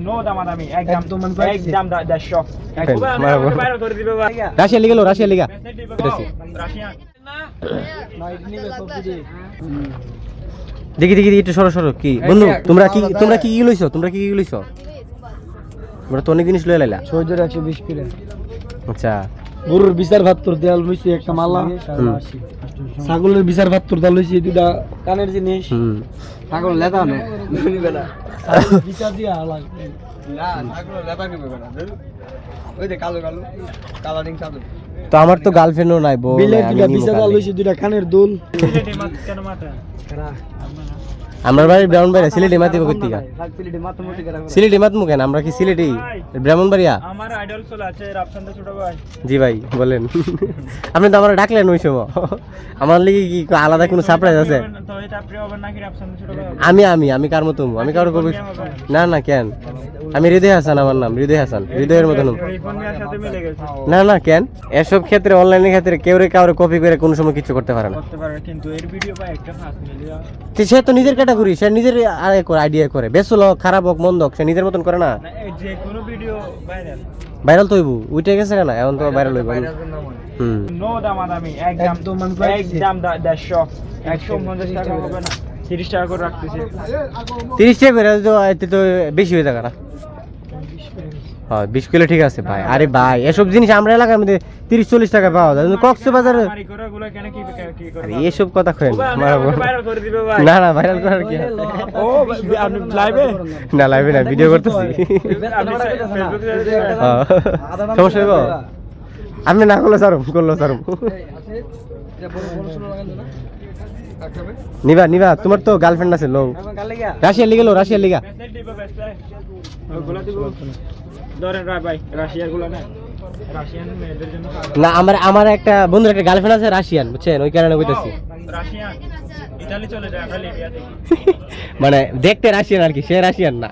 no দামাদামি একদম একদম 150 বাইরে করে দিবে ভাই রাশিয়া লিগা লো রাশিয়া লিগা রাশিয়া দেখি দেখি একটু সরো সরো কি বন্ধু তোমরা কি লইছো তোমরা কি লইছো তোমরা তো অনেক জিনিস লয়ে লাইলা 6120 করে আচ্ছা গরুর বিচার 72 দেয়াল লইছি একটা মালা ছাগলের বিচার 72 দেয়াল লইছি দুটা কানের জিনিস ছাগল লেদা নে নিবে না বিচার দিয়া লাগবে না ছাগল লেদা নিবে না ওই যে কালো কালো কালারিং ছাগল তো আমার তো গার্লফ্রেন্ডও নাই বউ বিলের দুটা বিচার দেয়াল লইছি দুটা কানের দুল কেন মাথা আমার বাড়ি ব্রাহ্মণবাড়িয়া সিলেটি মাতি বকতিকা সিলেটি মাতমু কেন আমরা কি সিলেটি ব্রাহ্মণবাড়িয়া আমার আইডল চলে আছে রাফসান্দা ছোট ভাই জি ভাই বলেন আপনি তো আমার ডাকলেন ওই সময় আমার লাগি কি আলাদা কোনো সারপ্রাইজ আছে তো এটা প্রিয় হবে নাকি রাফসান্দা ছোট ভাই আমি কার মতো আমি কারো কবি না না কেন আমি হৃদয় হাসান আমার নাম হৃদয় হাসান হৃদয়ের মতো নাম রিফোন মিয়ার সাথে মিলে গেছে না না কেন এসব ক্ষেত্রে অনলাইনের ক্ষেত্রে কেউ কাউরে কপি করে কোনো সময় কিছু করতে পারে না করতে পারে কিন্তু এর ভিডিও বা একটা ফাস্ট মিলিয়া সে তো নিজের ক্যাটাগরি সে নিজের আইডিয়া করে বেসল হোক খারাপ হোক মন্দ হোক সে নিজের মতন করে না যে কোনো ভিডিও ভাইরাল তো হইব উইটে গেছে কেন এখন তো ভাইরাল হইব নো দামাদামি একদম একদম 150 টাকা হবে না 30 টাকা করে রাখতেছি 30 টাকা করে তো বেশি হয়ে যাবে না হ্যাঁ 20 কিলো ঠিক আছে ভাই আরে ভাই এসব জিনিস আমরা এলাকার মধ্যে 30-40 টাকা পাওয়া যায় কক্সবাজারে আরে এসব কথা কই না না ভাইরাল করার কি ও আপনি লাইভে না লাইভে না ভিডিও করতেছি সমস্যা হইব আপনি না করলে সারুম নিবা তোমার তো গার্লফ্রেন্ড আছে লো রাশিয়া লিগা ধরেন ভাই রাশিয়ার গুলো না রাশিয়ান মেয়েদের জন্য না আমার একটা বন্ধুর একটা গার্লফ্রেন্ড আছে রাশিয়ান বুঝছেন ওই কারণে কইতাছি রাশিয়ান ইতালি চলে যায় আমরা লিবিয়া থেকে মানে দেখতে রাশিয়ান আর কি সে রাশিয়ান না